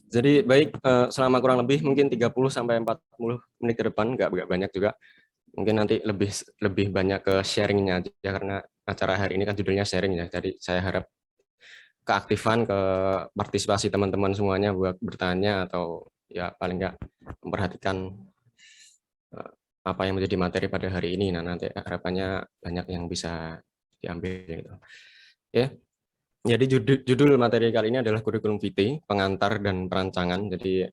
Jadi baik, selama kurang lebih mungkin 30 sampai 40 menit ke depan, nggak banyak juga. Mungkin nanti lebih lebih banyak ke sharingnya aja karena acara hari ini kan judulnya sharing ya. Jadi saya harap keaktifan, ke partisipasi teman-teman semuanya buat bertanya atau ya paling nggak memperhatikan eh, apa yang menjadi materi pada hari ini. Nah, nanti harapannya banyak yang bisa diambil gitu. Ya, jadi judul materi kali ini adalah kurikulum vitae, pengantar dan perancangan. Jadi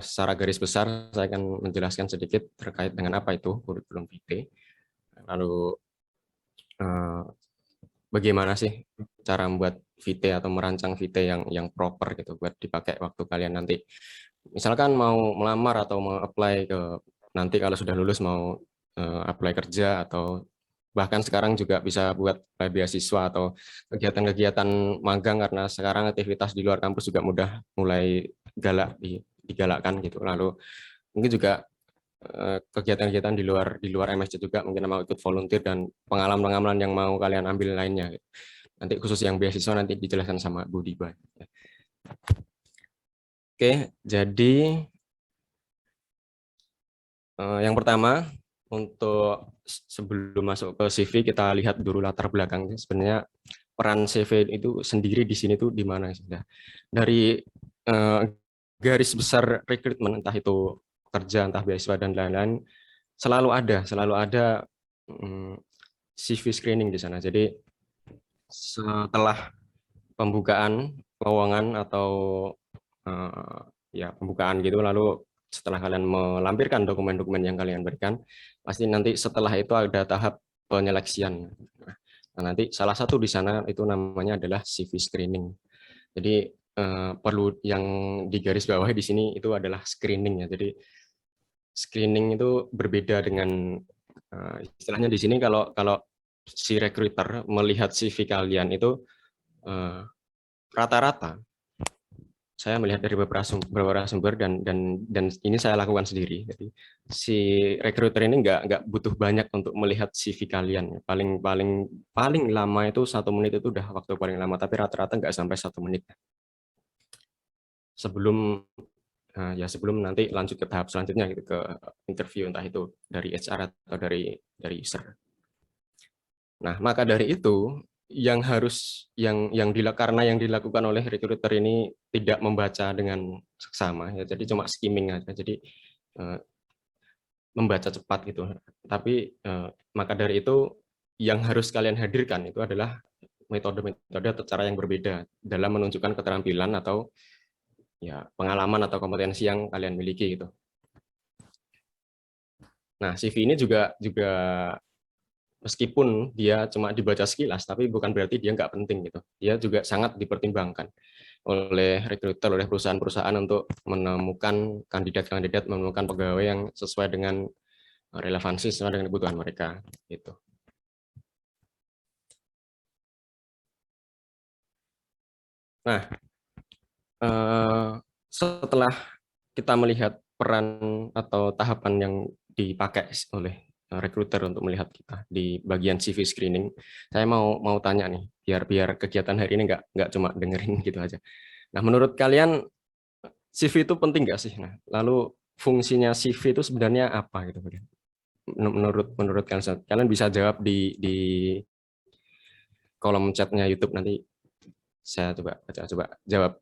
secara garis besar saya akan menjelaskan sedikit terkait dengan apa itu kurikulum vitae. Lalu eh, bagaimana sih cara membuat vitae atau merancang vitae yang proper gitu buat dipakai waktu kalian nanti. Misalkan mau melamar atau mau apply ke nanti kalau sudah lulus mau apply kerja atau bahkan sekarang juga bisa buat beasiswa atau kegiatan-kegiatan magang karena sekarang aktivitas di luar kampus juga mudah mulai digalakkan gitu. Lalu mungkin juga kegiatan-kegiatan di luar MSC juga mungkin mau ikut volunteer dan pengalaman-pengalaman yang mau kalian ambil lainnya. Nanti khusus yang beasiswa nanti dijelaskan sama Bu Diba. Oke, jadi yang pertama untuk sebelum masuk ke CV kita lihat dulu latar belakangnya. Sebenarnya peran CV itu sendiri di sini tuh di mana sudah dari eh, garis besar rekrutmen entah itu kerja entah beasiswa dan lain-lain selalu ada CV screening di sana. Jadi setelah pembukaan lowongan atau ya pembukaan gitu, lalu setelah kalian melampirkan dokumen-dokumen yang kalian berikan, pasti nanti setelah itu ada tahap penyeleksian. Nah, nanti salah satu di sana itu namanya adalah CV screening. Jadi perlu yang di garis bawah di sini itu adalah screening ya. Jadi screening itu berbeda dengan istilahnya di sini kalau kalau si recruiter melihat CV kalian itu eh, rata-rata saya melihat dari beberapa sumber dan ini saya lakukan sendiri. Jadi si recruiter ini nggak butuh banyak untuk melihat CV kalian. Paling paling paling lama itu 1 menit itu udah waktu paling lama. Tapi rata-rata nggak sampai 1 menit. Sebelum sebelum nanti lanjut ke tahap selanjutnya gitu ke interview entah itu dari HR atau dari user. Nah, maka dari itu karena yang dilakukan oleh recruiter ini tidak membaca dengan seksama ya, jadi cuma skimming aja. Jadi eh, membaca cepat gitu. Tapi maka dari itu yang harus kalian hadirkan itu adalah metode-metode atau cara yang berbeda dalam menunjukkan keterampilan atau ya pengalaman atau kompetensi yang kalian miliki gitu. Nah, CV ini juga juga meskipun dia cuma dibaca sekilas, tapi bukan berarti dia nggak penting gitu. Dia juga sangat dipertimbangkan oleh rekruter, oleh perusahaan-perusahaan untuk menemukan kandidat-kandidat, menemukan pegawai yang sesuai dengan relevansi, sesuai dengan kebutuhan mereka. Gitu. Nah, setelah kita melihat peran atau tahapan yang dipakai oleh recruiter untuk melihat kita di bagian CV screening, saya mau tanya nih, biar biar kegiatan hari ini nggak cuma dengerin gitu aja. Nah, menurut kalian CV itu penting nggak sih? Nah, lalu fungsinya CV itu sebenarnya apa gitu? Menurut menurut kalian, kalian bisa jawab di kolom chatnya YouTube nanti saya coba jawab.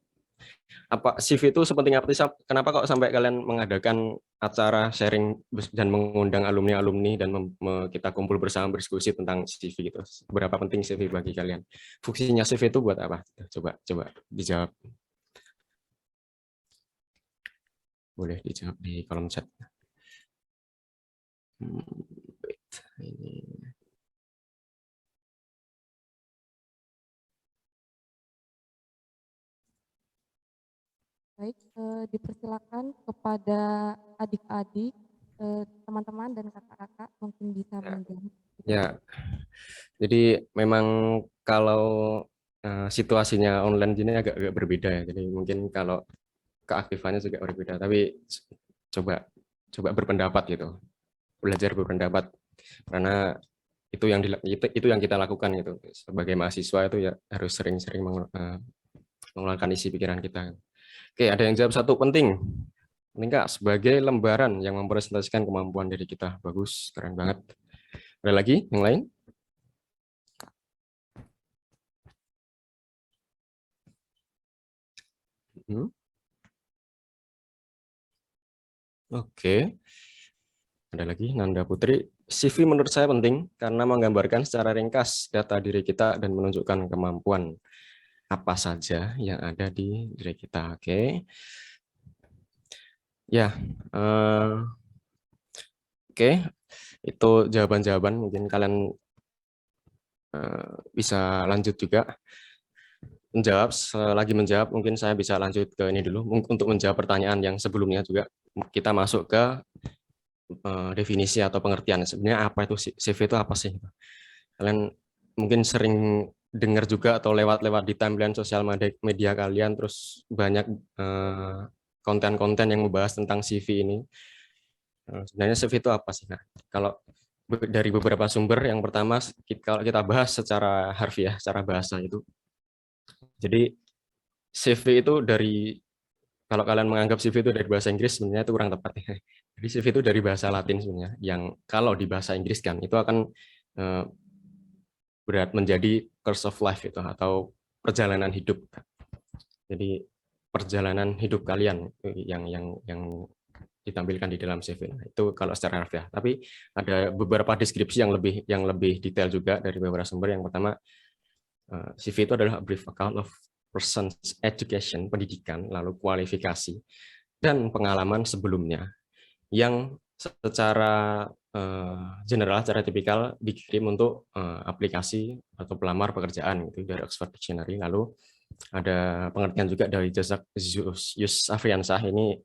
Apa CV itu sepenting apa sih? Kenapa kok sampai kalian mengadakan acara sharing dan mengundang alumni-alumni dan kita kumpul bersama berdiskusi tentang CV gitu? Berapa penting CV bagi kalian? Fungsinya CV itu buat apa? Coba coba dijawab. Boleh dijawab di kolom chat. Wait, ini. Baik, dipersilakan kepada adik-adik, teman-teman dan kakak-kakak mungkin bisa Ya, menjawab. ya. Jadi memang kalau situasinya online ini agak berbeda ya. Jadi mungkin kalau keaktifannya juga berbeda. Tapi coba coba berpendapat gitu, belajar berpendapat karena itu yang kita lakukan gitu. Sebagai mahasiswa itu ya harus sering-sering mengeluarkan isi pikiran kita. Oke, ada yang jawab satu, penting. Penting Kak, sebagai lembaran yang mempresentasikan kemampuan diri kita. Bagus, keren banget. Ada lagi yang lain? Oke. Ada lagi, Nanda Putri. CV menurut saya penting karena menggambarkan secara ringkas data diri kita dan menunjukkan kemampuan apa saja yang ada di diri kita. Oke. Ya. Oke. Itu jawaban-jawaban. Mungkin kalian bisa lanjut juga menjawab. Selagi menjawab, mungkin saya bisa lanjut ke ini dulu. Untuk menjawab pertanyaan yang sebelumnya juga, kita masuk ke definisi atau pengertian. Sebenarnya apa itu CV itu apa sih? Kalian mungkin sering dengar juga atau lewat-lewat di timeline sosial media kalian, terus banyak konten-konten yang membahas tentang CV ini. Sebenarnya CV itu apa sih? Nah, kalau dari beberapa sumber, yang pertama kalau kita bahas secara harfiah, secara bahasa itu. Jadi CV itu dari, kalau kalian menganggap CV itu dari bahasa Inggris, sebenarnya itu kurang tepat. Jadi CV itu dari bahasa Latin sebenarnya, yang kalau di bahasa Inggris kan itu akan berat menjadi course of life itu, atau perjalanan hidup. Jadi perjalanan hidup kalian yang ditampilkan di dalam CV. Nah, itu kalau secara harfiah. Tapi ada beberapa deskripsi yang lebih detail juga dari beberapa sumber. Yang pertama, CV itu adalah a brief account of person's education, pendidikan, lalu kualifikasi dan pengalaman sebelumnya yang secara general, secara tipikal dikirim untuk aplikasi atau pelamar pekerjaan gitu dari Oxford Dictionary. Lalu ada pengertian juga dari Yus Afriansah. Ini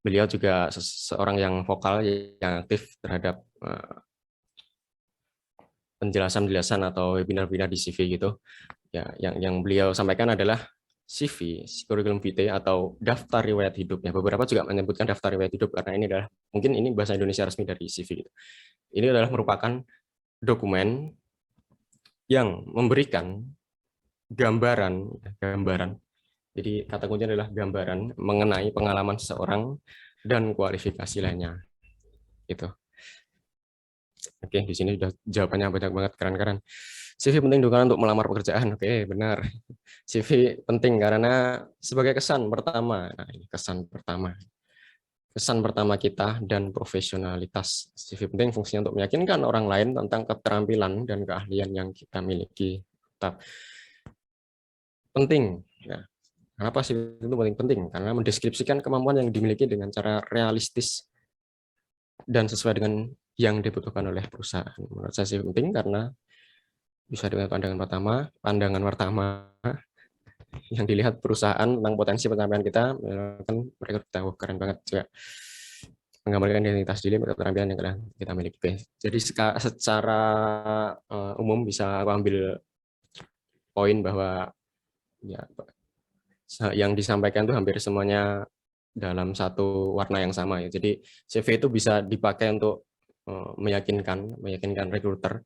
beliau juga seorang yang vokal, yang aktif terhadap penjelasan-penjelasan atau webinar-webinar di CV gitu. Ya, yang beliau sampaikan adalah CV, curriculum vitae atau daftar riwayat hidupnya. Beberapa juga menyebutkan daftar riwayat hidup karena ini adalah mungkin ini bahasa Indonesia resmi dari CV gitu. Ini adalah merupakan dokumen yang memberikan gambaran. Jadi kata kuncinya adalah gambaran mengenai pengalaman seseorang dan kualifikasi lainnya. Itu. Oke, di sini sudah jawabannya banyak banget, keren-keren. CV penting juga untuk melamar pekerjaan. Oke, benar. CV penting karena sebagai kesan pertama. Nah, ini kesan pertama. Kesan pertama kita dan profesionalitas. CV penting fungsinya untuk meyakinkan orang lain tentang keterampilan dan keahlian yang kita miliki. Tetap penting. Ya. Kenapa sih itu penting? Karena mendeskripsikan kemampuan yang dimiliki dengan cara realistis dan sesuai dengan yang dibutuhkan oleh perusahaan. Menurut saya sih penting karena bisa dengan pandangan pertama yang dilihat perusahaan tentang potensi pencapaian kita, kan mereka tahu keren banget juga menggambarkan identitas diri, keterampilan yang kita miliki. Jadi secara umum bisa aku ambil poin bahwa ya, yang disampaikan itu hampir semuanya dalam satu warna yang sama ya. Jadi CV itu bisa dipakai untuk meyakinkan recruiter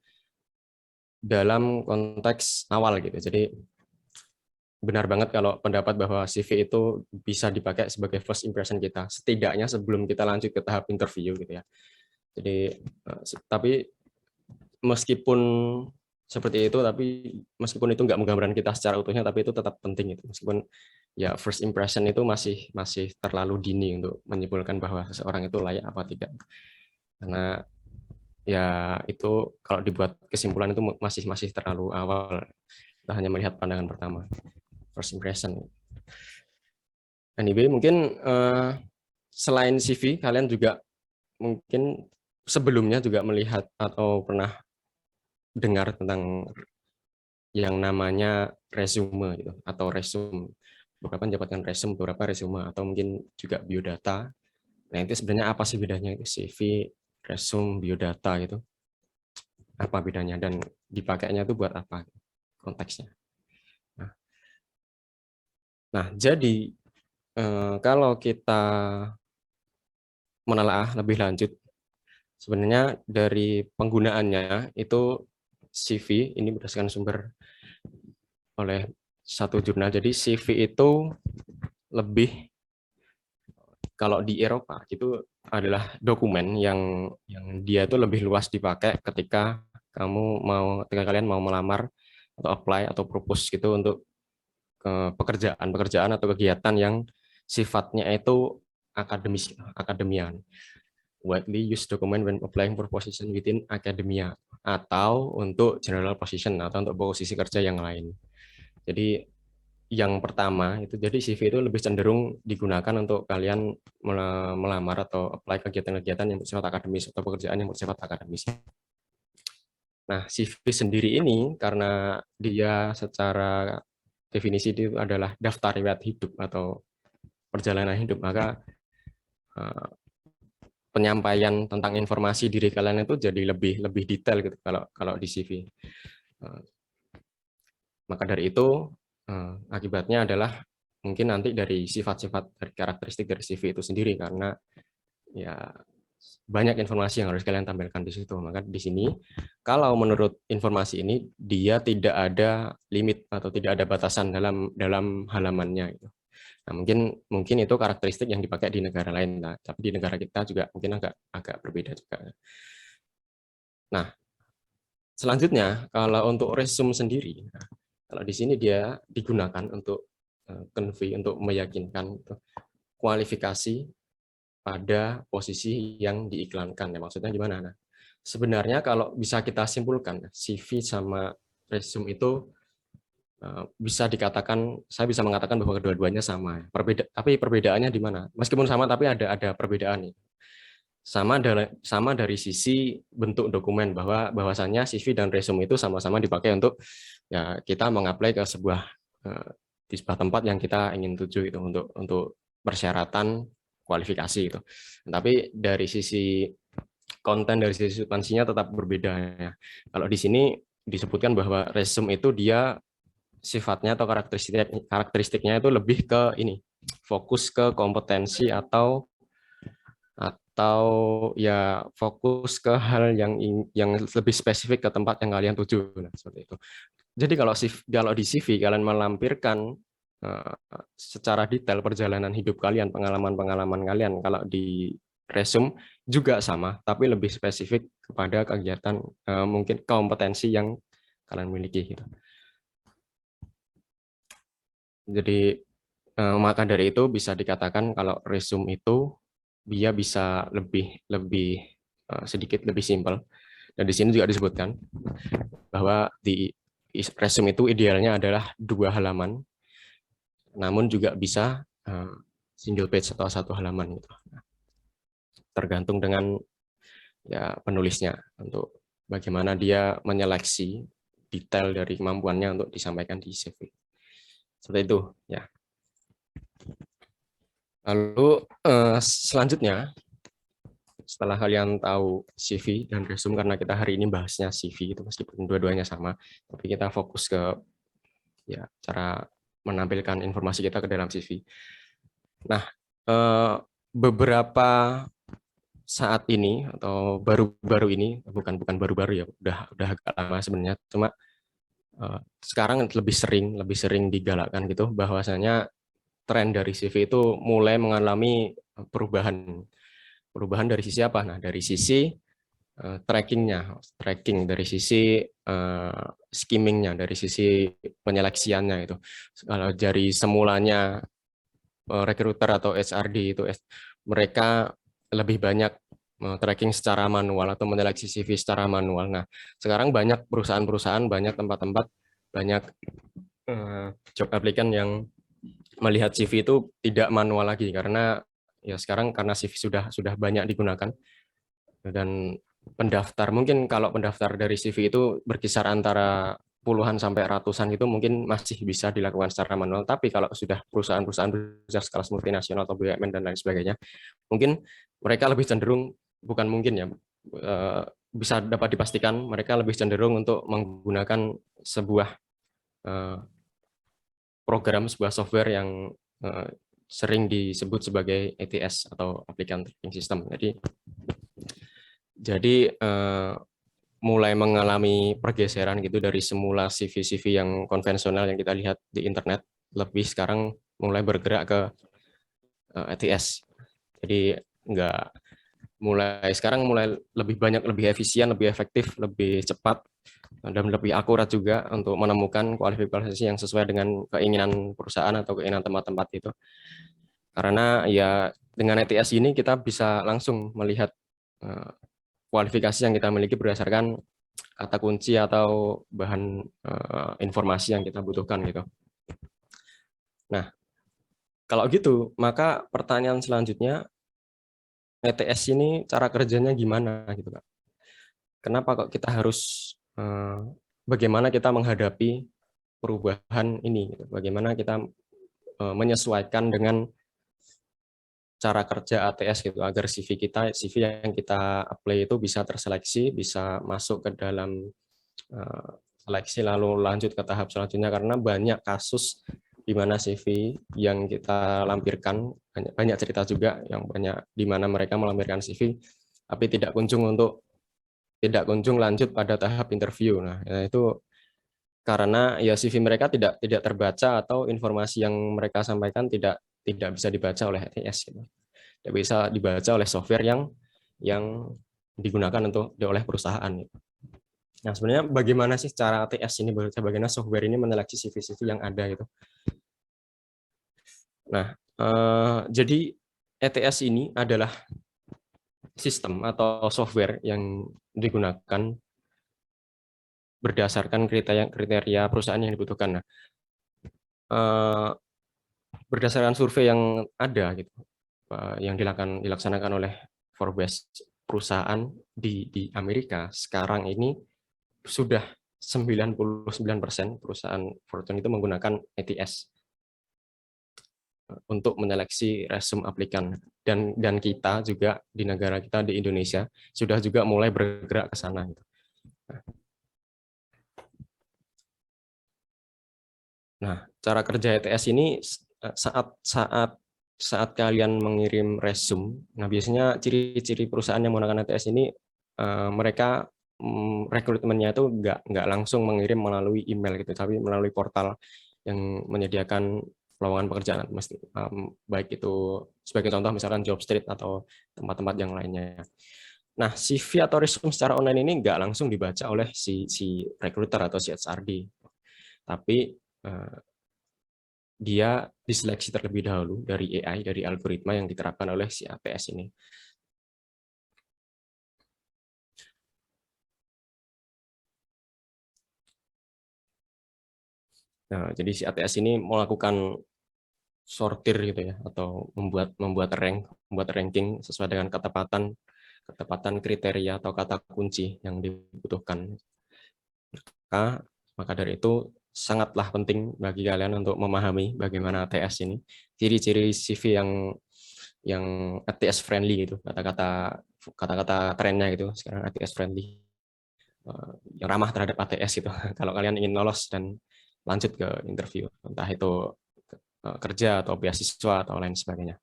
dalam konteks awal gitu. Jadi benar banget kalau pendapat bahwa CV itu bisa dipakai sebagai first impression kita, setidaknya sebelum kita lanjut ke tahap interview gitu ya. Jadi tapi meskipun seperti itu, tapi meskipun itu nggak menggambarkan kita secara utuhnya, tapi itu tetap penting itu. Meskipun ya first impression itu masih terlalu dini untuk menyimpulkan bahwa seseorang itu layak apa tidak. Karena ya itu kalau dibuat kesimpulan itu masih terlalu awal. Kita hanya melihat pandangan pertama, first impression. Anyway, mungkin selain CV, kalian juga mungkin sebelumnya juga melihat atau pernah dengar tentang yang namanya resume gitu, atau resume. Beberapa mendapatkan resume, beberapa resume, atau mungkin juga biodata. Nah, itu sebenarnya apa sih bedanya itu CV, resume, biodata gitu? Apa bedanya dan dipakainya itu buat apa konteksnya? Nah, jadi kalau kita menelaah lebih lanjut, sebenarnya dari penggunaannya itu CV ini berdasarkan sumber oleh satu jurnal. Jadi CV itu lebih, kalau di Eropa itu adalah dokumen yang dia itu lebih luas dipakai ketika ketika kalian mau melamar atau apply atau propose gitu untuk pekerjaan atau kegiatan yang sifatnya itu akademian. Widely used document when applying for position within academia, atau untuk general position atau untuk posisi kerja yang lain. Jadi yang pertama itu, jadi CV itu lebih cenderung digunakan untuk kalian melamar atau apply kegiatan-kegiatan yang bersifat akademis atau pekerjaan yang bersifat akademis. Nah, CV sendiri ini karena dia secara definisi itu adalah daftar riwayat hidup atau perjalanan hidup, maka penyampaian tentang informasi diri kalian itu jadi lebih detail gitu kalau di CV. Maka dari itu akibatnya adalah mungkin nanti dari sifat-sifat dari karakteristik dari CV itu sendiri, karena ya banyak informasi yang harus kalian tampilkan di situ. Maka di sini kalau menurut informasi ini dia tidak ada limit atau tidak ada batasan dalam halamannya gitu. Nah, mungkin itu karakteristik yang dipakai di negara lain, nah, tapi di negara kita juga mungkin agak berbeda juga. Nah, selanjutnya kalau untuk resume sendiri, nah, kalau di sini dia digunakan untuk convey, untuk meyakinkan kualifikasi pada posisi yang diiklankan. Ya, maksudnya gimana? Nah, sebenarnya kalau bisa kita simpulkan, CV sama resume itu bisa dikatakan, saya bisa mengatakan bahwa kedua-duanya sama. Tapi perbedaannya di mana? Meskipun sama, tapi ada perbedaan nih. Sama dari sisi bentuk dokumen, bahwasannya CV dan resume itu sama-sama dipakai untuk ya kita mengapply ke di sebuah tempat yang kita ingin tuju itu untuk persyaratan kualifikasi itu. Tapi dari sisi konten, dari sisi substansinya tetap berbeda ya. Kalau di sini disebutkan bahwa resume itu dia sifatnya atau karakteristiknya itu lebih ke ini, fokus ke kompetensi atau ya fokus ke hal yang lebih spesifik ke tempat yang kalian tuju. Nah, seperti itu. Jadi kalau di CV kalian melampirkan secara detail perjalanan hidup kalian, pengalaman-pengalaman kalian, kalau di resume juga sama, tapi lebih spesifik kepada kegiatan, mungkin kompetensi yang kalian miliki gitu. Jadi maka dari itu bisa dikatakan kalau resume itu dia bisa lebih sedikit lebih simpel. Dan di sini juga disebutkan bahwa di resume itu idealnya adalah 2 halaman, namun juga bisa single page atau 1 halaman gitu. Tergantung dengan ya penulisnya untuk bagaimana dia menyeleksi detail dari kemampuannya untuk disampaikan di CV. Seperti itu ya. Lalu selanjutnya, setelah kalian tahu CV dan resume, karena kita hari ini bahasnya CV itu meskipun dua-duanya sama, tapi kita fokus ke ya cara menampilkan informasi kita ke dalam CV. Nah, beberapa saat ini atau baru-baru ini, bukan baru-baru ya, udah agak lama sebenarnya, cuma sekarang lebih sering digalakkan gitu, bahwasanya tren dari CV itu mulai mengalami perubahan dari sisi apa? Nah, dari sisi tracking, dari sisi skimmingnya, dari sisi penyeleksiannya itu. Kalau dari semulanya recruiter atau HRD itu mereka lebih banyak tracking secara manual atau menyeleksi CV secara manual. Nah, sekarang banyak perusahaan-perusahaan, banyak tempat-tempat, banyak job applicant yang melihat CV itu tidak manual lagi, karena ya sekarang karena CV sudah banyak digunakan, dan mungkin kalau pendaftar dari CV itu berkisar antara puluhan sampai ratusan, itu mungkin masih bisa dilakukan secara manual. Tapi kalau sudah perusahaan-perusahaan besar skala multinasional atau BUMN dan lain sebagainya, mungkin mereka lebih cenderung, bukan mungkin ya, bisa dapat dipastikan mereka lebih cenderung untuk menggunakan sebuah program, sebuah software yang sering disebut sebagai ATS atau Applicant Tracking System. Jadi mulai mengalami pergeseran gitu dari semula CV-CV yang konvensional yang kita lihat di internet, lebih sekarang mulai bergerak ke ATS. Jadi sekarang mulai lebih banyak, lebih efisien, lebih efektif, lebih cepat, dan lebih akurat juga untuk menemukan kualifikasi yang sesuai dengan keinginan perusahaan atau keinginan tempat-tempat itu. Karena ya dengan ATS ini kita bisa langsung melihat kualifikasi yang kita miliki berdasarkan kata kunci atau bahan informasi yang kita butuhkan gitu. Nah, kalau gitu, maka pertanyaan selanjutnya, ETS ini cara kerjanya gimana gitu, Kak? Kenapa kok kita harus bagaimana kita menghadapi perubahan ini gitu? Bagaimana kita menyesuaikan dengan cara kerja ATS gitu agar CV yang kita apply itu bisa terseleksi, bisa masuk ke dalam seleksi lalu lanjut ke tahap selanjutnya, karena banyak kasus di mana CV yang kita lampirkan, banyak cerita juga yang banyak di mana mereka melampirkan CV tapi tidak kunjung lanjut pada tahap interview. Nah, itu karena ya CV mereka tidak terbaca atau informasi yang mereka sampaikan tidak bisa dibaca oleh ATS gitu. Tidak bisa dibaca oleh software yang digunakan oleh perusahaan gitu. Nah, sebenarnya bagaimana sih cara ATS ini, bagaimana software ini menyeleksi CV-CV yang ada gitu. Nah, jadi ETS ini adalah sistem atau software yang digunakan berdasarkan kriteria perusahaan yang dibutuhkan. Nah, berdasarkan survei yang ada gitu, yang dilaksanakan oleh Forbes, perusahaan di Amerika sekarang ini sudah 99% perusahaan Fortune itu menggunakan ATS untuk menyeleksi resume aplikan, dan kita juga di negara kita di Indonesia sudah juga mulai bergerak ke sana gitu. Nah, cara kerja ETS ini saat kalian mengirim resume, nah biasanya ciri-ciri perusahaan yang menggunakan ETS ini, mereka rekrutmennya itu nggak langsung mengirim melalui email gitu, tapi melalui portal yang menyediakan lowongan pekerjaan, baik itu sebagai contoh misalkan Jobstreet atau tempat-tempat yang lainnya. Nah, CV atau resume secara online ini nggak langsung dibaca oleh si recruiter atau si HRD, tapi dia diseleksi terlebih dahulu dari AI, dari algoritma yang diterapkan oleh si ATS ini. Nah, jadi si ATS ini melakukan sortir gitu ya, atau membuat ranking sesuai dengan ketepatan kriteria atau kata kunci yang dibutuhkan. Maka dari itu sangatlah penting bagi kalian untuk memahami bagaimana ATS ini, ciri-ciri CV yang ATS friendly gitu, kata-kata trennya gitu sekarang, ATS friendly, yang ramah terhadap ATS itu. Kalau kalian ingin lolos dan lanjut ke interview, entah itu kerja atau beasiswa atau lain sebagainya.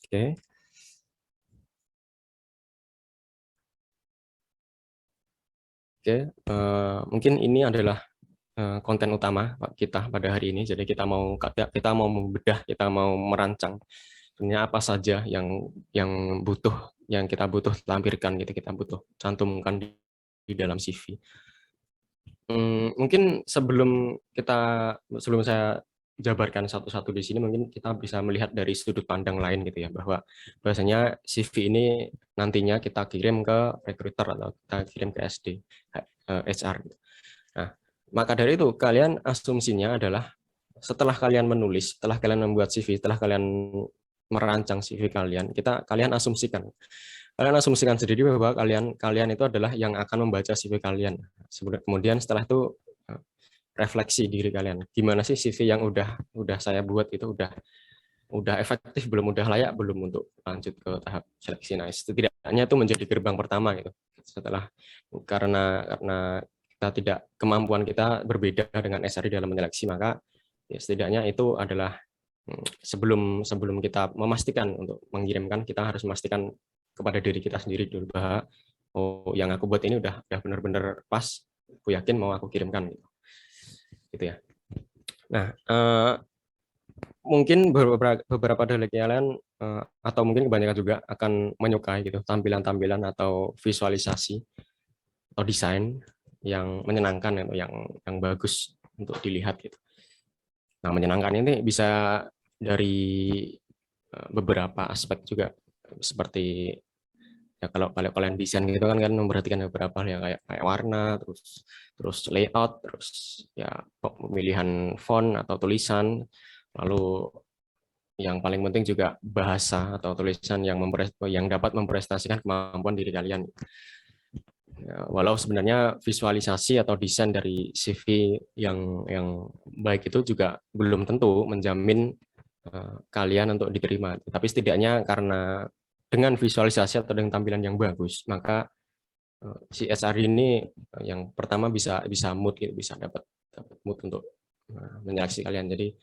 Oke. Oke, mungkin ini adalah konten utama kita pada hari ini. Jadi kita mau membedah, kita mau merancang sebenarnya apa saja yang kita butuh lampirkan gitu, kita butuh cantumkan di dalam CV. Mungkin sebelum saya jabarkan satu-satu di sini, mungkin kita bisa melihat dari sudut pandang lain gitu ya, bahwa bahwasanya CV ini nantinya kita kirim ke recruiter atau kita kirim ke SD, HR. Nah, maka dari itu kalian asumsinya adalah setelah kalian menulis, setelah kalian membuat CV, setelah kalian merancang CV kalian asumsikan sendiri bahwa kalian itu adalah yang akan membaca CV kalian. Kemudian setelah itu refleksi diri kalian. Gimana sih CV yang udah saya buat itu udah efektif belum, udah layak belum untuk lanjut ke tahap seleksi. Nah, setidaknya itu menjadi gerbang pertama gitu. Setelah karena kemampuan kita berbeda dengan SRI dalam menyeleksi, maka ya setidaknya itu adalah sebelum kita memastikan untuk mengirimkan, kita harus memastikan kepada diri kita sendiri dulu bahwa oh yang aku buat ini udah benar-benar pas, aku yakin mau aku kirimkan gitu ya. Nah, mungkin beberapa dari kalian atau mungkin kebanyakan juga akan menyukai gitu tampilan-tampilan atau visualisasi atau desain yang menyenangkan atau yang bagus untuk dilihat gitu. Nah, menyenangkan ini bisa dari beberapa aspek juga, seperti ya kalau kalian desain gitu kan memperhatikan beberapa hal ya, kayak warna, terus layout, terus ya pemilihan font atau tulisan, lalu yang paling penting juga bahasa atau tulisan yang dapat memprestasikan kemampuan diri kalian. Ya, walau sebenarnya visualisasi atau desain dari CV yang baik itu juga belum tentu menjamin kalian untuk diterima. Tapi setidaknya karena dengan visualisasi atau dengan tampilan yang bagus, maka si SRD ini yang pertama bisa mood gitu, bisa dapat mood untuk menyeleksi kalian. Jadi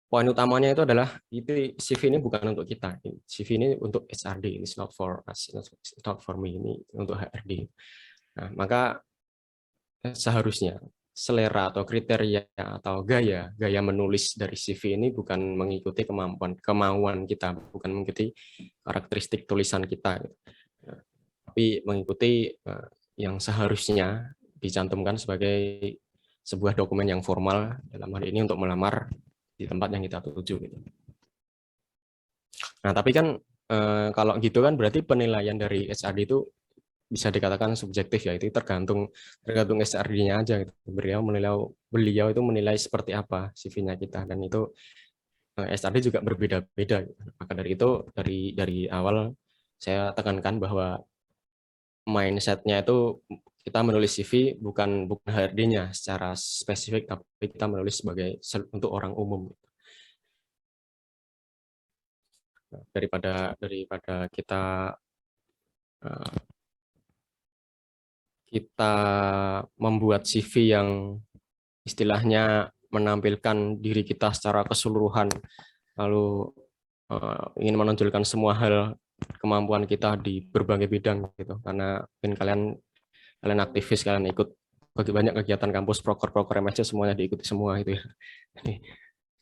poin utamanya itu adalah itu CV ini bukan untuk kita. CV ini untuk HRD, it's not for us, it's not for me, ini untuk HRD. Nah, maka seharusnya selera atau kriteria atau gaya menulis dari CV ini bukan mengikuti kemauan kita, bukan mengikuti karakteristik tulisan kita, tapi mengikuti yang seharusnya dicantumkan sebagai sebuah dokumen yang formal dalam hal ini untuk melamar di tempat yang kita tuju gitu. Nah, tapi kan kalau gitu kan berarti penilaian dari HRD itu bisa dikatakan subjektif ya, itu tergantung HRD-nya aja gitu. Beliau itu menilai seperti apa CV-nya kita, dan itu HRD juga berbeda-beda gitu. Maka dari itu dari awal saya tekankan bahwa mindset-nya itu kita menulis CV bukan HRD-nya secara spesifik, tapi kita menulis sebagai untuk orang umum. Daripada kita membuat CV yang istilahnya menampilkan diri kita secara keseluruhan, lalu ingin menonjolkan semua hal kemampuan kita di berbagai bidang gitu, karena mungkin kalian aktivis, kalian ikut banyak kegiatan kampus, proker MSc semuanya diikuti semua gitu ya.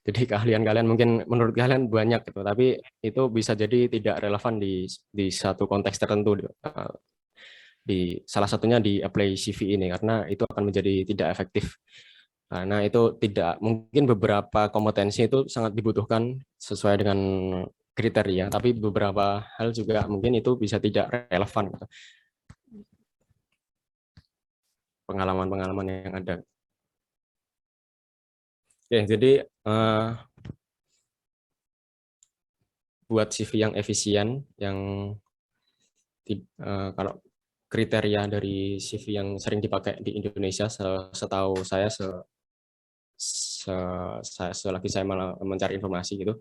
Jadi keahlian kalian mungkin menurut kalian banyak gitu, tapi itu bisa jadi tidak relevan di satu konteks tertentu, di salah satunya di apply CV ini, karena itu akan menjadi tidak efektif. Karena itu tidak mungkin, beberapa kompetensi itu sangat dibutuhkan sesuai dengan kriteria, tapi beberapa hal juga mungkin itu bisa tidak relevan gitu. Pengalaman-pengalaman yang ada. Oke, jadi buat CV yang efisien, yang kalau kriteria dari CV yang sering dipakai di Indonesia, setahu saya, selagi saya mencari informasi gitu,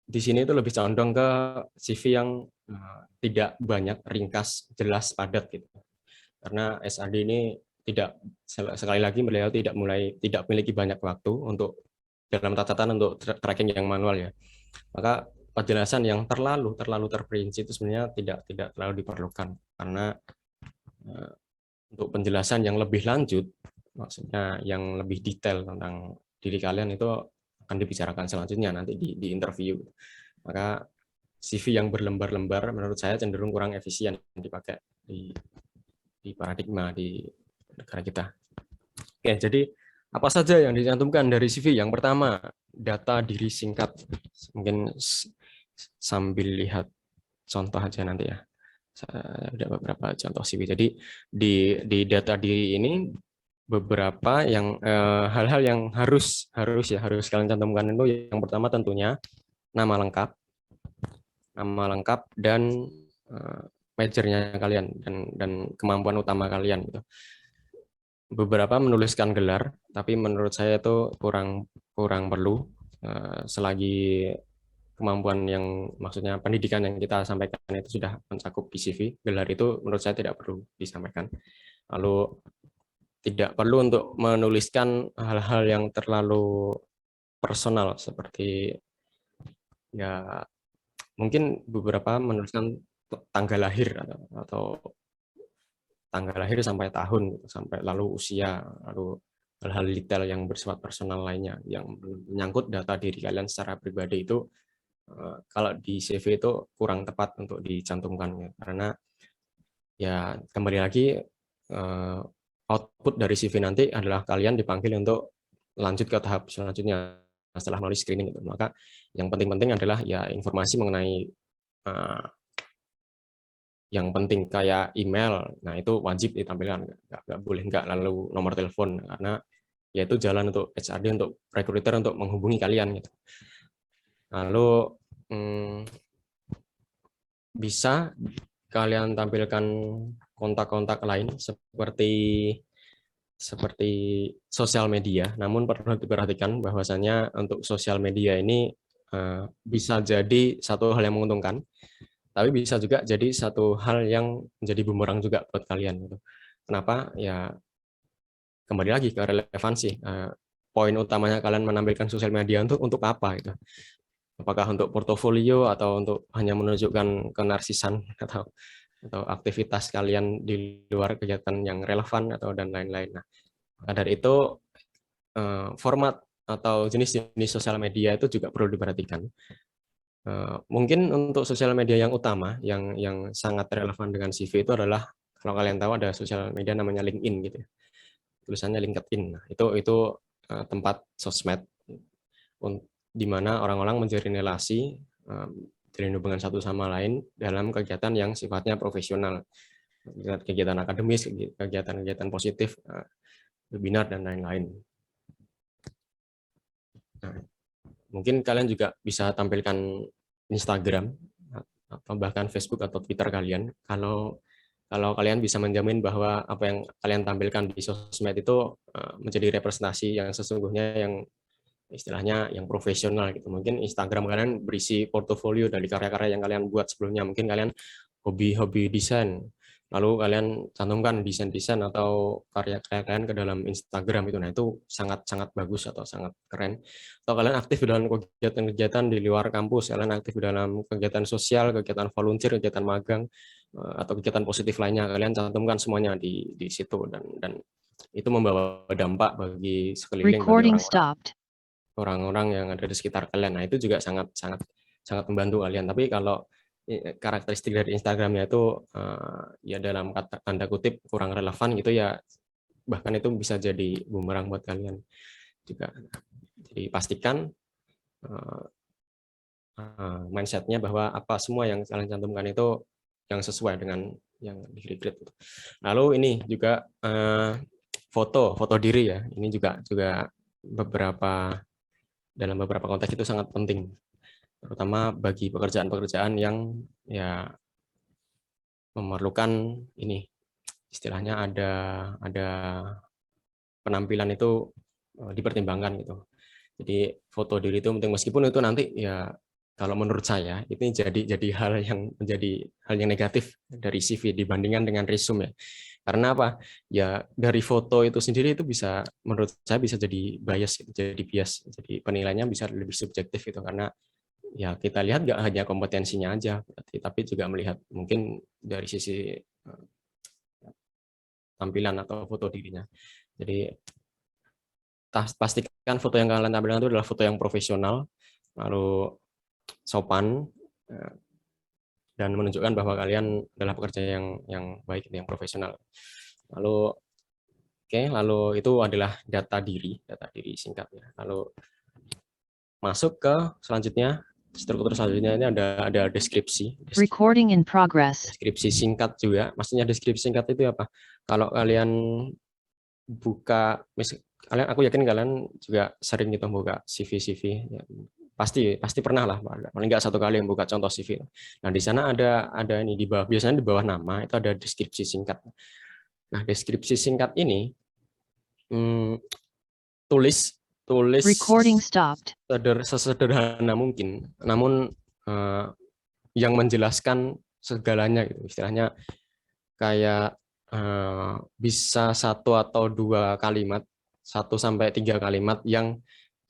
di sini itu lebih condong ke CV yang tidak banyak, ringkas, jelas, padat gitu. Karena SRD ini sekali lagi beliau tidak memiliki banyak waktu untuk dalam catatan untuk tracking yang manual ya. Maka penjelasan yang terlalu terperinci itu sebenarnya tidak terlalu diperlukan, karena untuk penjelasan yang lebih lanjut, maksudnya yang lebih detail tentang diri kalian, itu akan dibicarakan selanjutnya nanti di interview. Maka CV yang berlembar-lembar menurut saya cenderung kurang efisien dipakai di paradigma di negara kita. Oke, jadi apa saja yang dicantumkan dari CV? Yang pertama, data diri singkat. Mungkin sambil lihat contoh aja nanti ya. Ada beberapa contoh CV. Jadi di data diri ini beberapa hal-hal yang harus kalian cantumkan itu. Yang pertama tentunya nama lengkap dan majornya kalian dan kemampuan utama kalian gitu. Beberapa menuliskan gelar, tapi menurut saya itu kurang perlu, selagi kemampuan yang maksudnya pendidikan yang kita sampaikan itu sudah mencakup di CV. Gelar itu menurut saya tidak perlu disampaikan. Lalu tidak perlu untuk menuliskan hal-hal yang terlalu personal, seperti ya mungkin beberapa menuliskan tanggal lahir atau tanggal lahir sampai tahun, gitu, sampai lalu usia, lalu hal-hal detail yang bersifat personal lainnya yang menyangkut data diri kalian secara pribadi itu kalau di CV itu kurang tepat untuk dicantumkan ya. Karena ya kembali lagi output dari CV nanti adalah kalian dipanggil untuk lanjut ke tahap selanjutnya setelah melalui screening itu. Maka yang penting-penting adalah ya informasi mengenai yang penting kayak email, nah itu wajib ditampilkan, nggak boleh nggak, lalu nomor telepon, karena ya itu jalan untuk HRD, untuk recruiter untuk menghubungi kalian gitu. Lalu bisa kalian tampilkan kontak-kontak lain seperti sosial media, namun perlu diperhatikan bahwasanya untuk sosial media ini bisa jadi satu hal yang menguntungkan, tapi bisa juga jadi satu hal yang menjadi bumerang juga buat kalian gitu. Kenapa? Ya kembali lagi ke relevansi. Poin utamanya kalian menampilkan sosial media untuk apa gitu? Apakah untuk portofolio atau untuk hanya menunjukkan kenarsisan atau aktivitas kalian di luar kegiatan yang relevan atau dan lain-lain. Nah, dari itu format atau jenis-jenis sosial media itu juga perlu diperhatikan. Mungkin untuk sosial media yang utama yang sangat relevan dengan CV itu adalah, kalau kalian tahu ada sosial media namanya LinkedIn gitu ya. Tulisannya LinkedIn. Nah, itu tempat sosmed di mana orang-orang menjalin relasi, jalin hubungan satu sama lain dalam kegiatan yang sifatnya profesional, kegiatan akademis, kegiatan-kegiatan positif, webinar dan lain-lain. Nah, mungkin kalian juga bisa tampilkan Instagram atau bahkan Facebook atau Twitter kalian. Kalau kalian bisa menjamin bahwa apa yang kalian tampilkan di sosmed itu menjadi representasi yang sesungguhnya, yang istilahnya yang profesional gitu. Mungkin Instagram kalian berisi portofolio dari karya-karya yang kalian buat sebelumnya. Mungkin kalian hobi desain, lalu kalian cantumkan desain-desain atau karya-karya kalian ke dalam Instagram itu. Nah, itu sangat-sangat bagus atau sangat keren. Atau kalian aktif dalam kegiatan-kegiatan di luar kampus, kalian aktif dalam kegiatan sosial, kegiatan volunteer, kegiatan magang, atau kegiatan positif lainnya, kalian cantumkan semuanya di situ, dan itu membawa dampak bagi sekeliling, bagi orang-orang yang ada di sekitar kalian. Nah, itu juga sangat membantu kalian. Tapi kalau karakteristik dari Instagramnya itu ya dalam tanda kutip kurang relevan gitu ya, bahkan itu bisa jadi bumerang buat kalian juga. Jadi pastikan mindsetnya bahwa apa semua yang kalian cantumkan itu yang sesuai dengan yang di-recruit. Lalu ini juga foto diri ya, ini juga dalam beberapa konteks itu sangat penting, terutama bagi pekerjaan-pekerjaan yang ya memerlukan ini, istilahnya ada penampilan itu dipertimbangkan gitu. Jadi foto diri itu penting, meskipun itu nanti ya kalau menurut saya itu jadi hal yang negatif dari CV dibandingkan dengan resume ya. Karena apa? Ya dari foto itu sendiri itu bisa, menurut saya bisa jadi bias, jadi penilaiannya bisa lebih subjektif gitu, karena ya kita lihat nggak hanya kompetensinya aja, tapi juga melihat mungkin dari sisi tampilan atau foto dirinya. Jadi pastikan foto yang kalian tampilkan itu adalah foto yang profesional, lalu sopan, dan menunjukkan bahwa kalian adalah pekerja yang baik, yang profesional. Lalu itu adalah data diri singkatnya. Lalu masuk ke selanjutnya, struktur selanjutnya ini ada deskripsi. Recording in progress. Deskripsi singkat juga. Maksudnya deskripsi singkat itu apa? Kalau kalian buka, aku yakin kalian juga sering gitu buka CV. Ya, pasti pernah lah, paling nggak satu kali yang buka contoh CV. Nah, di sana ada ini di bawah, biasanya di bawah nama itu ada deskripsi singkat. Nah, deskripsi singkat ini tulis Recording stopped. sesederhana mungkin, namun yang menjelaskan segalanya gitu. Istilahnya kayak bisa 1 atau 2 kalimat, 1 sampai 3 kalimat, yang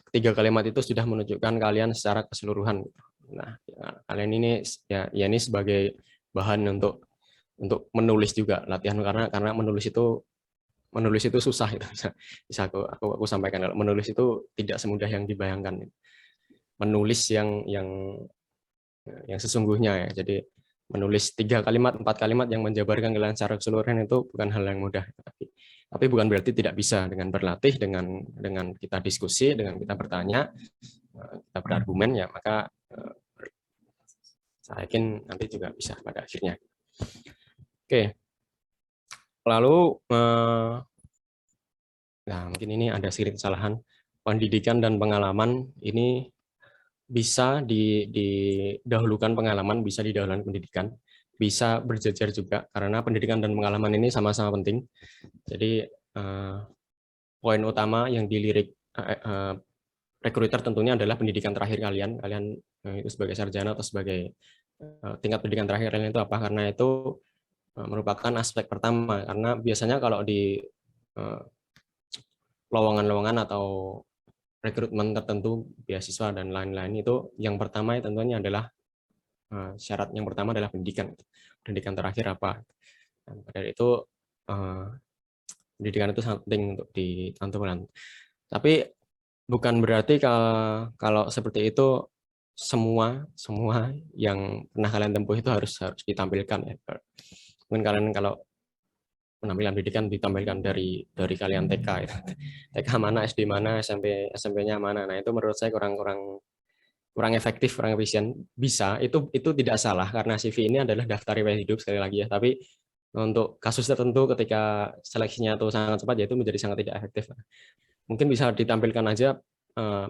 3 kalimat itu sudah menunjukkan kalian secara keseluruhan. Nah, ya, kalian ini ya ini sebagai bahan untuk menulis juga, latihan, karena menulis itu susah itu. Bisa aku sampaikan, kalau menulis itu tidak semudah yang dibayangkan. Menulis yang sesungguhnya ya. Jadi menulis 3 kalimat, 4 kalimat yang menjabarkan kalian secara keseluruhan itu bukan hal yang mudah. Tapi bukan berarti tidak bisa. Dengan berlatih, dengan kita diskusi, dengan kita bertanya, kita berargumen, ya maka saya yakin nanti juga bisa pada akhirnya. Oke. Lalu nah mungkin ini ada sedikit kesalahan. Pendidikan dan pengalaman ini bisa didahulukan pengalaman, bisa didahulukan pendidikan, bisa berjejer juga, karena pendidikan dan pengalaman ini sama-sama penting. Jadi poin utama yang dilirik rekruter tentunya adalah pendidikan terakhir kalian itu sebagai sarjana atau sebagai tingkat pendidikan terakhir kalian itu apa, karena itu merupakan aspek pertama, karena biasanya kalau di lowongan-lowongan atau rekrutmen tertentu, beasiswa dan lain-lain, itu yang pertama tentunya adalah syarat yang pertama adalah pendidikan terakhir apa. Dan dari itu pendidikan itu sangat penting untuk ditantukan. Tapi bukan berarti kalau seperti itu semua yang pernah kalian tempuh itu harus ditampilkan ya. Mungkin kalian kalau penampilan pendidikan ditampilkan dari kalian TK ya. TK mana, SD mana, SMP-nya mana. Nah, itu menurut saya kurang efektif, kurang efisien. Bisa, itu tidak salah karena CV ini adalah daftar riwayat hidup sekali lagi ya. Tapi untuk kasus tertentu ketika seleksinya itu sangat cepat, ya itu menjadi sangat tidak efektif. Mungkin bisa ditampilkan aja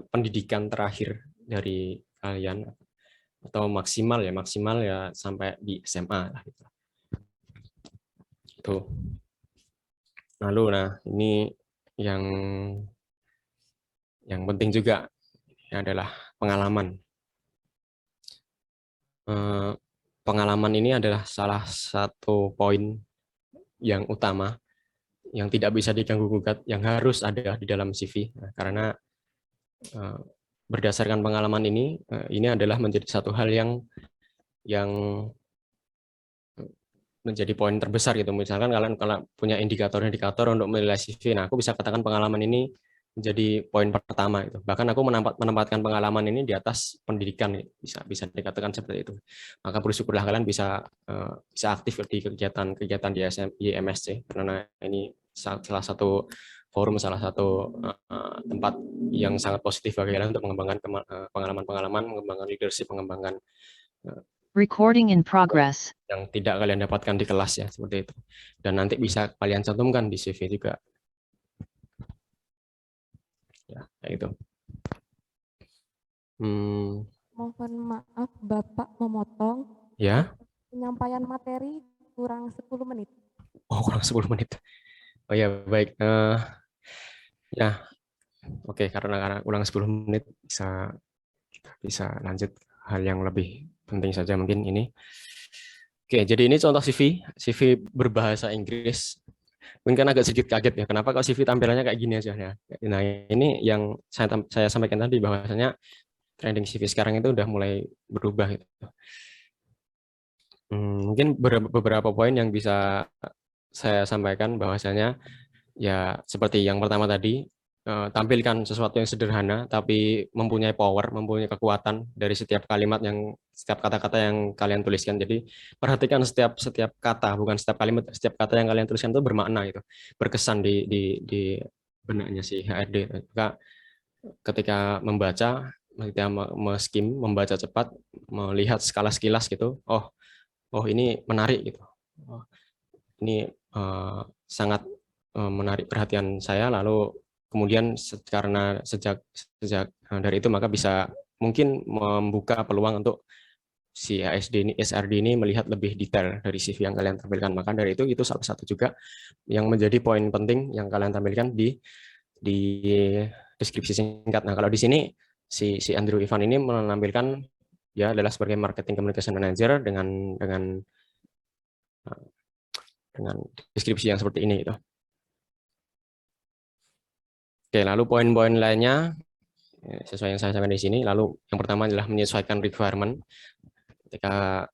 pendidikan terakhir dari kalian, atau maksimal ya sampai di SMA lah gitu. Itu. Lalu ini yang penting juga adalah pengalaman. Pengalaman ini adalah salah satu poin yang utama yang tidak bisa diganggu-gugat, yang harus ada di dalam CV. Karena berdasarkan pengalaman ini adalah menjadi satu hal yang menjadi poin terbesar gitu. Misalkan kalian kalau punya indikator-indikator untuk menilai CV, nah aku bisa katakan pengalaman ini menjadi poin pertama itu. Bahkan aku menempatkan pengalaman ini di atas pendidikan, bisa dikatakan seperti itu. Maka bersyukurlah kalian bisa aktif di kegiatan di MSC, karena ini salah satu forum, salah satu tempat yang sangat positif bagi kalian untuk mengembangkan pengalaman-pengalaman, mengembangkan leadership, mengembangkan Recording in progress. yang tidak kalian dapatkan di kelas ya, seperti itu. Dan nanti bisa kalian cantumkan di CV juga. Ya, kayak gitu. Mohon maaf Bapak memotong. Ya. Penyampaian materi kurang 10 menit. Oh, kurang 10 menit. Oh ya, baik. Ya, oke, karena kurang 10 menit bisa lanjut hal yang lebih penting saja mungkin ini. Oke, jadi ini contoh CV berbahasa Inggris. Mungkin agak sedikit kaget ya, kenapa kok CV tampilannya kayak gini aja ya. Nah, ini yang saya sampaikan tadi, bahwasanya trending CV sekarang itu udah mulai berubah gitu. Mungkin beberapa poin yang bisa saya sampaikan, bahwasanya ya seperti yang pertama tadi, tampilkan sesuatu yang sederhana tapi mempunyai power, mempunyai kekuatan dari setiap kata-kata yang kalian tuliskan. Jadi perhatikan setiap kata, bukan setiap kalimat, setiap kata yang kalian tuliskan itu bermakna itu, berkesan di benaknya si HRD. Ketika membaca, ketika membaca cepat, melihat skala sekilas gitu, oh ini menarik gitu. Oh, ini sangat menarik perhatian saya, lalu kemudian karena sejak dari itu maka bisa mungkin membuka peluang untuk si SRD ini melihat lebih detail dari CV yang kalian tampilkan. Maka dari itu salah satu juga yang menjadi poin penting yang kalian tampilkan di deskripsi singkat. Nah, kalau di sini si Andrew Ivan ini menampilkan ya adalah sebagai marketing communication manager dengan deskripsi yang seperti ini gitu. Oke, lalu poin-poin lainnya sesuai yang saya sampaikan di sini. Lalu yang pertama adalah menyesuaikan requirement. Ketika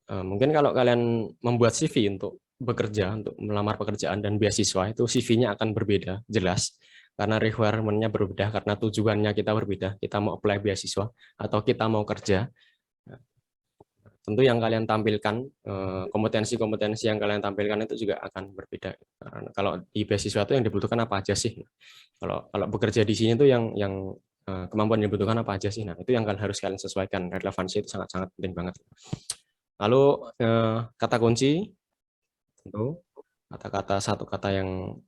Mungkin kalau kalian membuat CV untuk bekerja, untuk melamar pekerjaan dan beasiswa, itu CV-nya akan berbeda, jelas. Karena requirement-nya berbeda, karena tujuannya kita berbeda. Kita mau apply beasiswa atau kita mau kerja. Tentu yang kalian tampilkan, kompetensi-kompetensi yang kalian tampilkan itu juga akan berbeda. Karena kalau di beasiswa itu yang dibutuhkan apa aja sih? Kalau bekerja di sini itu yang kemampuan yang dibutuhkan apa aja sih? Nah, itu yang harus kalian sesuaikan. Relevansi itu sangat-sangat penting banget. Lalu kata kunci, tentu kata-kata satu kata yang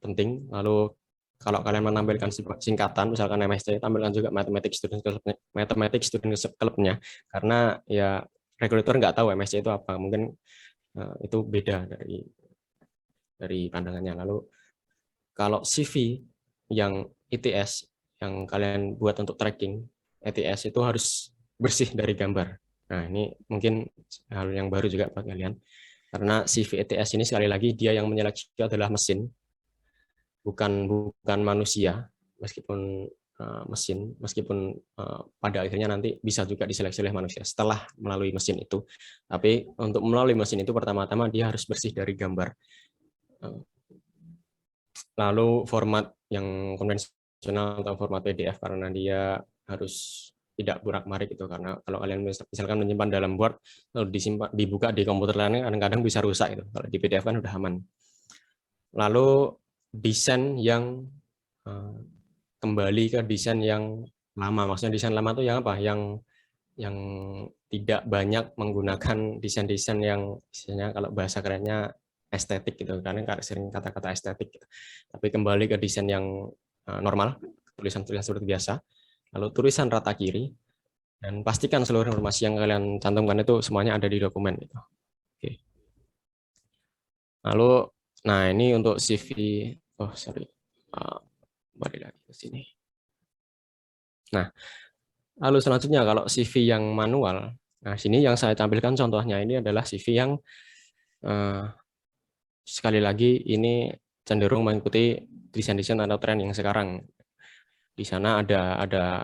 penting. Lalu kalau kalian menampilkan singkatan, misalkan MSC, tampilkan juga Mathematics Student Club-nya, karena ya regulator nggak tahu MSC itu apa, mungkin itu beda dari pandangannya. Lalu kalau CV yang ITS yang kalian buat untuk tracking ETS itu harus bersih dari gambar. Nah, ini mungkin hal yang baru juga buat kalian. Karena CV ETS ini sekali lagi dia yang menyeleksi adalah mesin, bukan manusia, meskipun meskipun pada akhirnya nanti bisa juga diseleksi oleh manusia setelah melalui mesin itu. Tapi untuk melalui mesin itu pertama-tama dia harus bersih dari gambar. Lalu format yang konvensional atau format PDF karena dia harus tidak burak-marik itu, karena kalau kalian misalkan menyimpan dalam Word lalu dibuka di komputer lain kadang-kadang bisa rusak itu. Kalau di PDF kan udah aman. Lalu desain yang kembali ke desain yang lama. Maksudnya desain lama itu yang apa? Yang tidak banyak menggunakan desain-desain yang misalnya kalau bahasa kerennya estetik gitu, karena sering kata-kata estetik gitu. Tapi kembali ke desain yang normal, tulisan-tulisan seperti biasa. Lalu tulisan rata kiri, dan pastikan seluruh informasi yang kalian cantumkan itu semuanya ada di dokumen itu. Oke. Lalu, nah ini untuk CV. Oh sorry, balik lagi ke sini. Nah, lalu selanjutnya kalau CV yang manual, nah sini yang saya tampilkan contohnya ini adalah CV yang sekali lagi ini cenderung mengikuti desain-desain atau tren yang sekarang. Di sana ada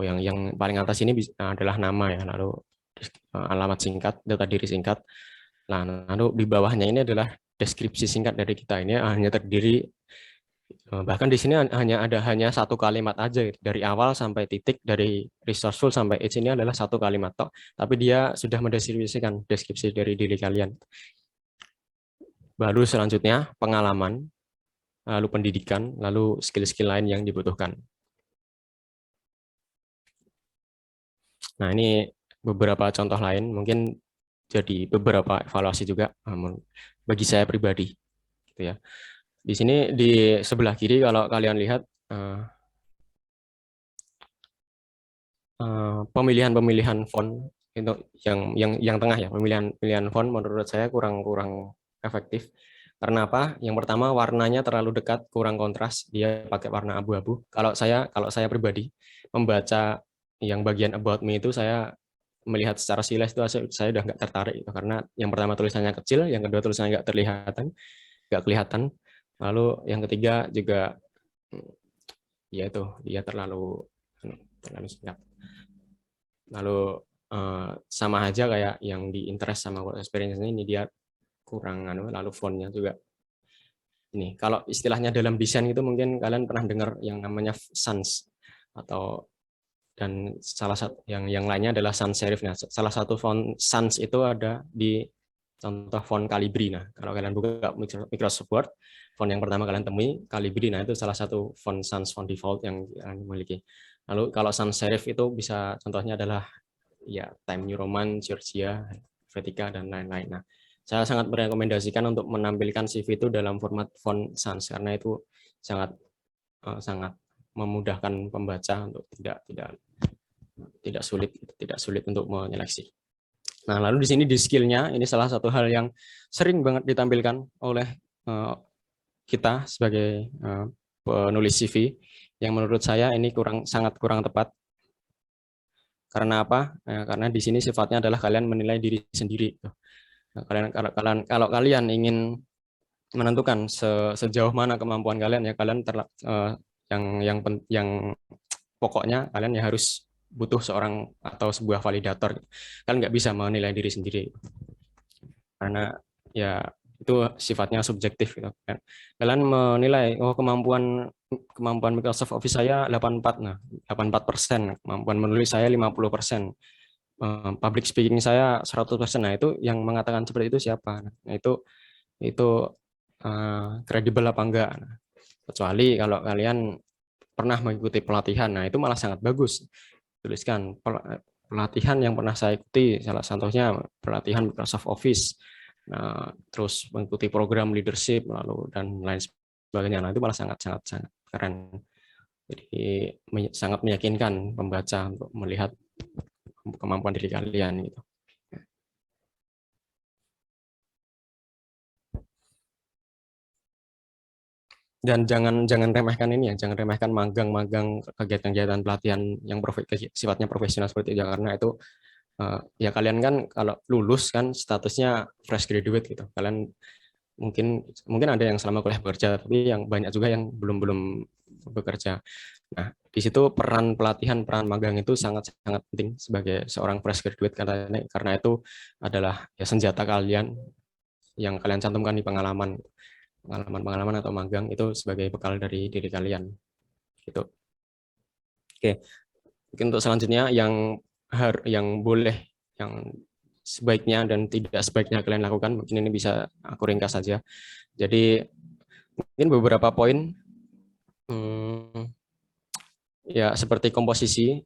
yang paling atas ini adalah nama ya, lalu alamat singkat, data diri singkat. Nah, lalu di bawahnya ini adalah deskripsi singkat dari kita. Ini hanya terdiri, bahkan di sini hanya satu kalimat aja gitu. Dari awal sampai titik, dari resourceful sampai edge ini adalah satu kalimat tok, tapi dia sudah mendeskripsikan deskripsi dari diri kalian. Baru selanjutnya pengalaman, lalu pendidikan, lalu skill-skill lain yang dibutuhkan. Nah, ini beberapa contoh lain, mungkin jadi beberapa evaluasi juga bagi saya pribadi, gitu ya. Di sini di sebelah kiri kalau kalian lihat pemilihan font itu yang tengah ya, pemilihan font menurut saya kurang efektif. Karena apa? Yang pertama warnanya terlalu dekat, kurang kontras, dia pakai warna abu-abu. Kalau saya pribadi membaca yang bagian about me itu saya melihat secara silas itu saya udah nggak tertarik itu, karena yang pertama tulisannya kecil, yang kedua tulisannya nggak kelihatan, lalu yang ketiga juga ya itu dia terlalu singkat. Lalu sama aja kayak yang di interest sama work experience ini dia kurang lalu fontnya juga ini. Kalau istilahnya dalam desain itu mungkin kalian pernah dengar yang namanya sans atau dan salah satu yang lainnya adalah sans serif. Nah, salah satu font sans itu ada di contoh font Calibri. Nah, kalau kalian buka Microsoft Word, font yang pertama kalian temui Calibri. Nah, itu salah satu font sans, font default yang kalian miliki. Lalu kalau sans serif itu bisa contohnya adalah ya Time New Roman, Georgia, Helvetica dan lain-lain. Nah, saya sangat merekomendasikan untuk menampilkan CV itu dalam format font sans karena itu sangat memudahkan pembaca untuk tidak sulit untuk menyeleksi. Nah, lalu di sini di skill-nya ini salah satu hal yang sering banget ditampilkan oleh kita sebagai penulis CV yang menurut saya ini sangat kurang tepat. Karena apa? Karena di sini sifatnya adalah kalian menilai diri sendiri. Nah, kalau kalian ingin menentukan sejauh mana kemampuan kalian ya kalian yang pokoknya kalian ya harus butuh seorang atau sebuah validator. Kalian nggak bisa menilai diri sendiri karena ya itu sifatnya subjektif gitu kan. Kalian menilai oh kemampuan kemampuan Microsoft Office saya 84, nah 84%, kemampuan menulis saya 50%, public speaking saya 100%. Nah, itu yang mengatakan seperti itu siapa? Nah, itu kredibel apa enggak? Nah, kecuali kalau kalian pernah mengikuti pelatihan, nah itu malah sangat bagus. Tuliskan pelatihan yang pernah saya ikuti, salah satunya pelatihan Microsoft Office. Nah, terus mengikuti program leadership lalu dan lain sebagainya. Nah, itu malah sangat keren. Jadi sangat meyakinkan pembaca untuk melihat kemampuan diri kalian gitu. Dan jangan remehkan ini ya, jangan remehkan magang-magang, kegiatan-kegiatan pelatihan yang sifatnya profesional seperti itu, karena itu ya kalian kan kalau lulus kan statusnya fresh graduate gitu. Kalian mungkin ada yang selama kuliah bekerja, tapi yang banyak juga yang belum bekerja. Nah, di situ peran pelatihan, peran magang itu sangat penting sebagai seorang fresh graduate, karena itu adalah ya senjata kalian yang kalian cantumkan di pengalaman atau magang itu sebagai bekal dari diri kalian gitu. Oke, mungkin untuk selanjutnya yang boleh, yang sebaiknya dan tidak sebaiknya kalian lakukan, mungkin ini bisa aku ringkas saja. Jadi mungkin beberapa poin ya seperti komposisi,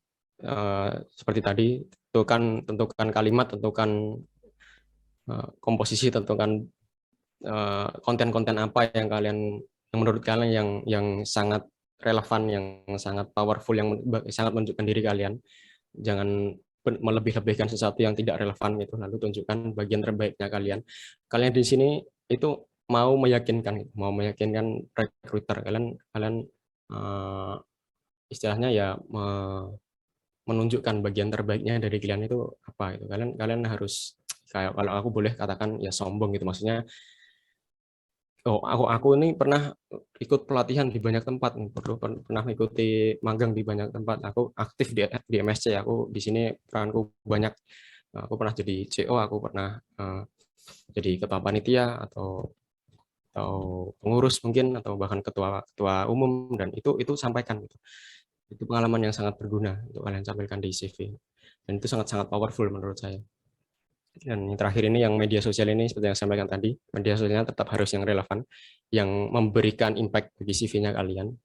seperti tadi, tentukan kalimat, tentukan komposisi, tentukan konten-konten apa yang menurut kalian yang sangat relevan, yang sangat powerful, yang sangat menunjukkan diri kalian. Jangan melebih-lebihkan sesuatu yang tidak relevan gitu, lalu tunjukkan bagian terbaiknya kalian. Kalian di sini itu mau meyakinkan recruiter kalian istilahnya ya menunjukkan bagian terbaiknya dari kalian itu apa itu. Kalian harus kayak, kalau aku boleh katakan ya, sombong gitu, maksudnya oh aku ini pernah ikut pelatihan di banyak tempat, pernah mengikuti magang di banyak tempat, aku aktif di MSC, aku di sini peranku banyak, aku pernah jadi CO, aku pernah jadi ketua panitia atau pengurus mungkin, atau bahkan ketua umum, dan itu sampaikan gitu. Itu pengalaman yang sangat berguna untuk kalian sampaikan di CV, dan itu sangat powerful menurut saya. Dan yang terakhir ini, yang media sosial ini, seperti yang saya sampaikan tadi, media sosialnya tetap harus yang relevan, yang memberikan impact bagi CV-nya kalian,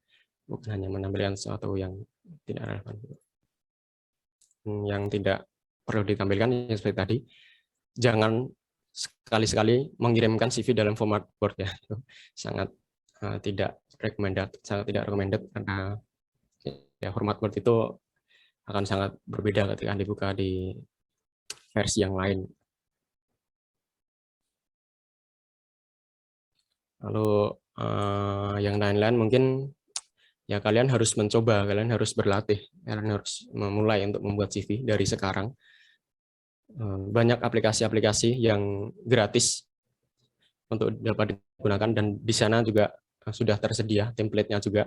bukan hanya menampilkan sesuatu yang tidak relevan. Yang tidak perlu ditampilkan yang seperti tadi, jangan sekali-sekali mengirimkan CV dalam format Word ya, itu sangat tidak recommended, karena ya format Word itu akan sangat berbeda ketika dibuka di versi yang lain. Lalu yang lain-lain mungkin ya kalian harus mencoba, kalian harus berlatih, kalian harus memulai untuk membuat CV dari sekarang. Banyak aplikasi-aplikasi yang gratis untuk dapat digunakan, dan di sana juga sudah tersedia template-nya juga.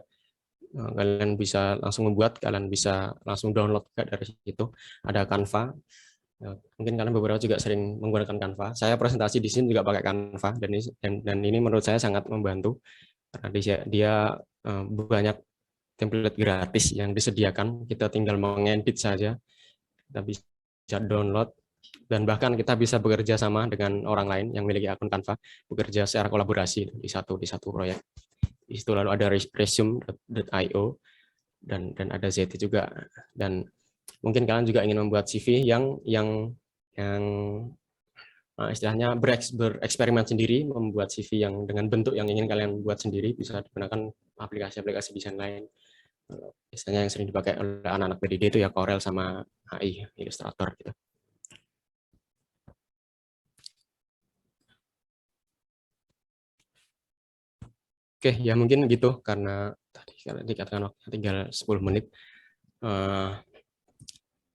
Kalian bisa langsung membuat, kalian bisa langsung download dari situ. Ada Canva. Mungkin kalian beberapa juga sering menggunakan Canva. Saya presentasi di sini juga pakai Canva, dan ini menurut saya sangat membantu karena dia banyak template gratis yang disediakan. Kita tinggal mengedit saja, kita bisa download, dan bahkan kita bisa bekerja sama dengan orang lain yang memiliki akun Canva, bekerja secara kolaborasi di satu proyek. Di situ lalu ada resume.io dan ada ZT juga. Dan mungkin kalian juga ingin membuat CV yang istilahnya bereksperimen sendiri, membuat CV yang dengan bentuk yang ingin kalian buat sendiri, bisa digunakan aplikasi-aplikasi desain lain. Biasanya yang sering dipakai oleh anak-anak PDD itu ya Corel sama AI, Illustrator gitu. Oke, ya mungkin gitu, karena tadi dikatakan waktu tinggal 10 menit.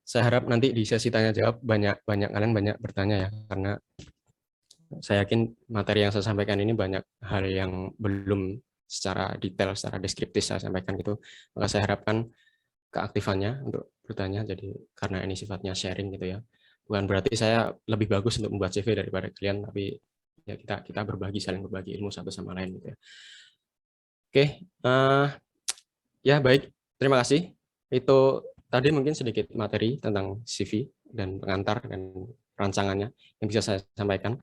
Saya harap nanti di sesi tanya jawab kalian banyak bertanya ya, karena saya yakin materi yang saya sampaikan ini banyak hal yang belum secara detail, secara deskriptif saya sampaikan gitu. Maka saya harapkan keaktifannya untuk bertanya. Jadi karena ini sifatnya sharing gitu ya. Bukan berarti saya lebih bagus untuk membuat CV daripada kalian, tapi ya kita berbagi, saling berbagi ilmu satu sama lain gitu ya. Oke, ya baik, terima kasih. Itu tadi mungkin sedikit materi tentang CV dan pengantar dan rancangannya yang bisa saya sampaikan.